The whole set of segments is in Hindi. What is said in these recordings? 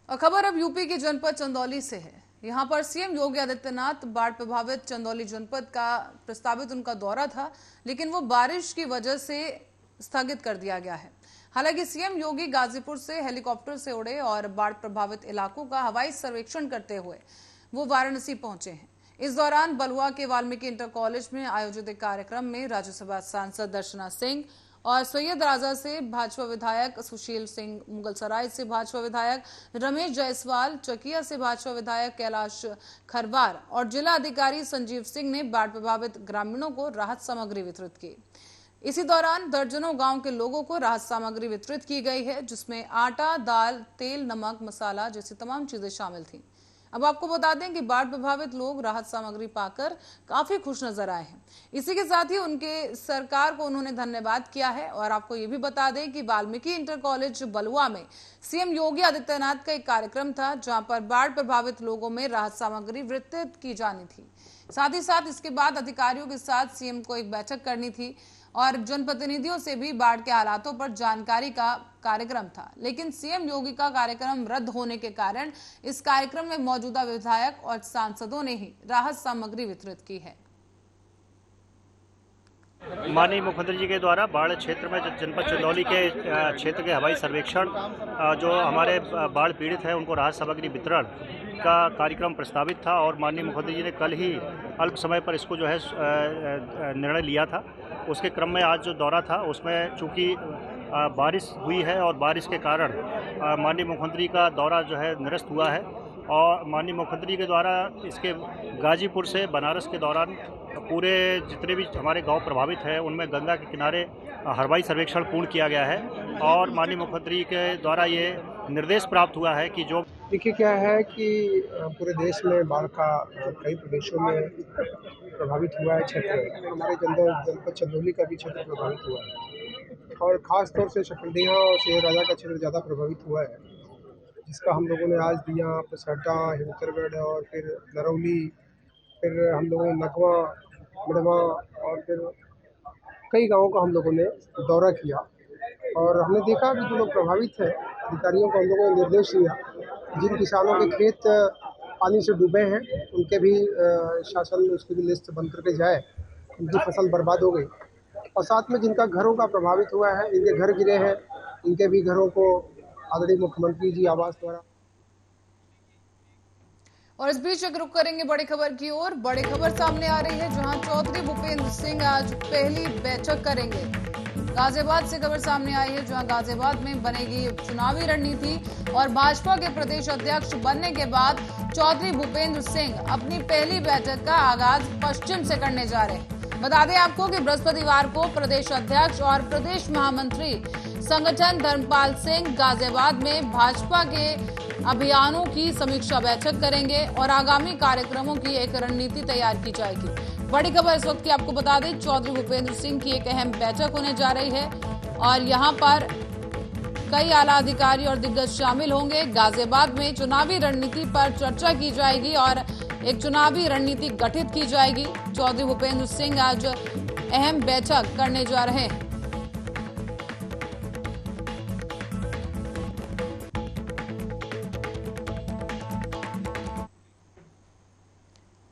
और खबर अब यूपी के जनपद चंदौली से है। यहां पर सीएम योगी आदित्यनाथ बाढ़ प्रभावित चंदौली जनपद का प्रस्तावित उनका दौरा था, लेकिन वो बारिश की वजह से स्थगित कर दिया गया है। हालांकि सीएम योगी गाजीपुर से हेलीकॉप्टर से उड़े और बाढ़ प्रभावित इलाकों का हवाई सर्वेक्षण करते हुए वो वाराणसी पहुंचे हैं। इस दौरान बलुआ के वाल्मीकि इंटर कॉलेज में आयोजित एक कार्यक्रम में राज्यसभा सांसद दर्शना सिंह और सैयद राजा से भाजपा विधायक सुशील सिंह, मुगलसराय से भाजपा विधायक रमेश जायसवाल, चकिया से भाजपा विधायक कैलाश खरवार और जिला अधिकारी संजीव सिंह ने बाढ़ प्रभावित ग्रामीणों को राहत सामग्री वितरित की। इसी दौरान दर्जनों गांव के लोगों को राहत सामग्री वितरित की गई है, जिसमें आटा, दाल, तेल, नमक, मसाला जैसी तमाम चीजें शामिल थीं। अब आपको बता दें कि बाढ़ प्रभावित लोग राहत सामग्री पाकर काफी खुश नजर आए हैं। इसी के साथ ही उनके सरकार को उन्होंने धन्यवाद किया है। और आपको ये भी बता दें कि वाल्मीकि इंटर कॉलेज बलुआ में सीएम योगी आदित्यनाथ का एक कार्यक्रम था, जहां पर बाढ़ प्रभावित लोगों में राहत सामग्री वितरित की जानी थी। साथ ही साथ इसके बाद अधिकारियों के साथ सीएम को एक बैठक करनी थी और जनप्रतिनिधियों से भी बाढ़ के हालातों पर जानकारी का कार्यक्रम था, लेकिन सीएम योगी का कार्यक्रम रद्द होने के कारण इस कार्यक्रम में मौजूदा विधायक और सांसदों ने ही राहत सामग्री वितरित की है। माननीय मुख्यमंत्री जी के द्वारा बाढ़ क्षेत्र में जनपद चंदौली के क्षेत्र के हवाई सर्वेक्षण, जो हमारे बाढ़ पीड़ित हैं उनको राहत सामग्री वितरण का कार्यक्रम प्रस्तावित था और माननीय मुख्यमंत्री जी ने कल ही अल्प समय पर इसको जो है निर्णय लिया था। उसके क्रम में आज जो दौरा था उसमें चूँकि बारिश हुई है और बारिश के कारण माननीय मुख्यमंत्री का दौरा जो है निरस्त हुआ है और माननीय मुख्यमंत्री के द्वारा इसके गाजीपुर से बनारस के दौरान पूरे जितने भी हमारे गांव प्रभावित हैं उनमें गंगा के किनारे हवाई सर्वेक्षण पूर्ण किया गया है और माननीय मुख्यमंत्री के द्वारा ये निर्देश प्राप्त हुआ है कि जो देखिए क्या है कि पूरे देश में बाढ़ का कई प्रदेशों में प्रभावित हुआ है क्षेत्र, हमारे जनपद चंदौली का भी क्षेत्र प्रभावित हुआ है और ख़ास तौर से चकंडिया और सैयद राजा का क्षेत्र ज़्यादा प्रभावित हुआ है, जिसका हम लोगों ने आज दिया, पसड्डा, हिमतरगढ़ और फिर नरौली, फिर हम लोगों ने नकवा, मड़वा और फिर कई गाँवों का हम लोगों ने दौरा किया और हमने देखा कि जो लोग प्रभावित हैं, अधिकारियों को हम लोगों ने निर्देश दिया, जिन किसानों के खेत पानी से डूबे हैं उनके भी शासन उसकी भी लिस्ट बन करके जाए, उनकी फसल बर्बाद हो गई और साथ में जिनका घरों का प्रभावित हुआ है, इनके घर गिरे हैं, इनके भी घरों को आदरणीय मुख्यमंत्री जी आवास द्वारा। और इस बीच रुख करेंगे बड़ी खबर की ओर। बड़ी खबर सामने आ रही है, जहां चौधरी भूपेंद्र सिंह आज पहली बैठक करेंगे। गाजियाबाद से खबर सामने आई है, जहां गाजियाबाद में बनेगी चुनावी रणनीति और भाजपा के प्रदेश अध्यक्ष बनने के बाद चौधरी भूपेंद्र सिंह अपनी पहली बैठक का आगाज पश्चिम से करने जा रहे हैं। बता दें आपको कि बृहस्पतिवार को प्रदेश अध्यक्ष और प्रदेश महामंत्री संगठन धर्मपाल सिंह गाजियाबाद में भाजपा के अभियानों की समीक्षा बैठक करेंगे और आगामी कार्यक्रमों की एक रणनीति तैयार की जाएगी। बड़ी खबर इस वक्त की आपको बता दें, चौधरी भूपेंद्र सिंह की एक अहम बैठक होने जा रही है और यहां पर कई आला अधिकारी और दिग्गज शामिल होंगे। गाजियाबाद में चुनावी रणनीति पर चर्चा की जाएगी और एक चुनावी रणनीति गठित की जाएगी। चौधरी भूपेंद्र सिंह आज अहम बैठक करने जा रहे हैं।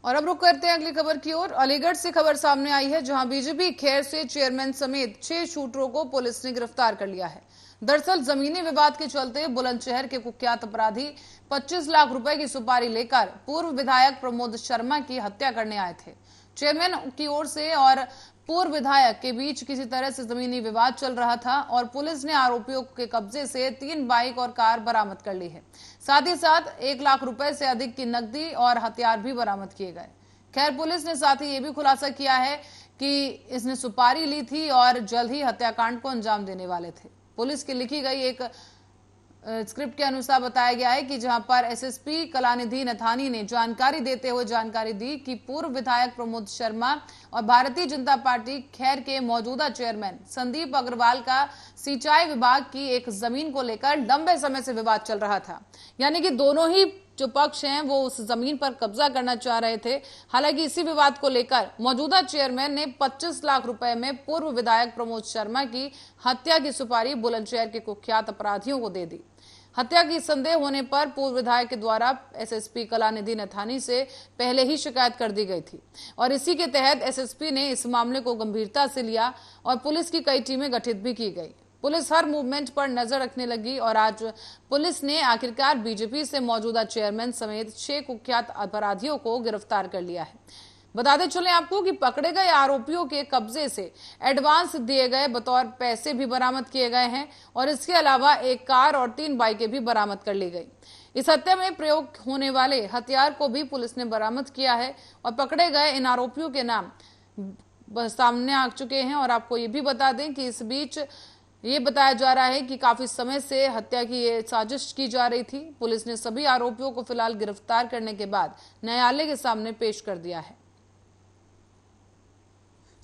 और अब रुक करते हैं अगली खबर की ओर। अलीगढ़ से खबर सामने आई है, जहां बीजेपी खैर से चेयरमैन समेत 6 शूटरों को पुलिस ने गिरफ्तार कर लिया है। दरअसल जमीनी विवाद के चलते बुलंदशहर के कुख्यात अपराधी 25 लाख रुपए की सुपारी लेकर पूर्व विधायक प्रमोद शर्मा की हत्या करने आए थे। चेयरमैन की ओर से और पूर्व विधायक के बीच किसी तरह से जमीनी विवाद चल रहा था और पुलिस ने आरोपियों के कब्जे से 3 बाइक और कार बरामद कर ली है। साथ ही साथ 1 लाख रुपए से अधिक की नकदी और हथियार भी बरामद किए गए। खैर, पुलिस ने साथ ही ये भी खुलासा किया है कि इसने सुपारी ली थी और जल्द ही हत्याकांड को अंजाम देने वाले थे। पुलिस की लिखी गई एक स्क्रिप्ट के अनुसार बताया गया है कि जहां पर एसएसपी कलानिधि नथानी ने जानकारी देते हुए जानकारी दी कि पूर्व विधायक प्रमोद शर्मा और भारतीय जनता पार्टी खैर के मौजूदा चेयरमैन संदीप अग्रवाल का सिंचाई विभाग की एक जमीन को लेकर लंबे समय से विवाद चल रहा था। यानी कि दोनों ही जो पक्ष हैं वो उस जमीन पर कब्जा करना चाह रहे थे। हालांकि इसी विवाद को लेकर मौजूदा चेयरमैन ने 25 लाख रुपए में पूर्व विधायक प्रमोद शर्मा की हत्या की सुपारी बुलंदशहर के कुख्यात अपराधियों को दे दी। हत्या की संदेह होने पर पूर्व विधायक के द्वारा एसएसपी कलानिधि नथानी से पहले ही शिकायत कर दी गई थी और इसी के तहत एसएसपी ने इस मामले को गंभीरता से लिया और पुलिस की कई टीमें गठित भी की गई। पुलिस हर मूवमेंट पर नजर रखने लगी और आज पुलिस ने आखिरकार बीजेपी से मौजूदा चेयरमैन समेत 6 कुख्यात अपराधियों को गिरफ्तार कर लिया है। बताते चलें आपको कि पकड़े गए आरोपियों के कब्जे से एडवांस दिए गए बतौर पैसे भी बरामद किए गए हैं और इसके अलावा एक कार और 3 बाइकें भी बरामद कर ली गई। इस हत्या में प्रयोग होने वाले हथियार को भी पुलिस ने बरामद किया है और पकड़े गए इन आरोपियों के नाम सामने आ चुके हैं। और आपको ये भी बता दें कि इस बीच ये बताया जा रहा है कि काफी समय से हत्या की ये साजिश की जा रही थी। पुलिस ने सभी आरोपियों को फिलहाल गिरफ्तार करने के बाद न्यायालय के सामने पेश कर दिया है।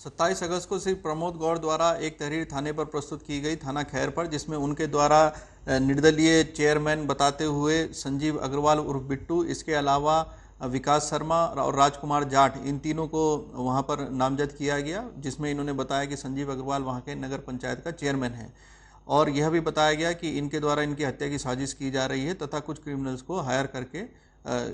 27 अगस्त को श्री प्रमोद गौड़ द्वारा एक तहरीर थाने पर प्रस्तुत की गई, थाना खैर पर, जिसमें उनके द्वारा निर्दलीय चेयरमैन बताते हुए संजीव अग्रवाल उर्फ बिट्टू, इसके अलावा विकास शर्मा और राजकुमार जाट, इन तीनों को वहां पर नामजद किया गया, जिसमें इन्होंने बताया कि संजीव अग्रवाल वहां के नगर पंचायत का चेयरमैन है और यह भी बताया गया कि इनके द्वारा इनकी हत्या की साजिश की जा रही है तथा कुछ क्रिमिनल्स को हायर करके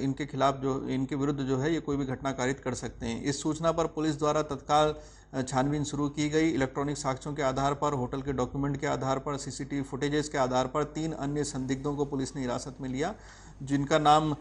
इनके खिलाफ इनके विरुद्ध जो है ये कोई भी घटना कारित कर सकते हैं। इस सूचना पर पुलिस द्वारा तत्काल छानबीन शुरू की गई। इलेक्ट्रॉनिक साक्ष्यों के आधार पर, होटल के डॉक्यूमेंट के आधार पर, सीसीटीवी फुटेजेस के आधार पर 3 अन्य संदिग्धों को पुलिस ने हिरासत में लिया, जिनका नाम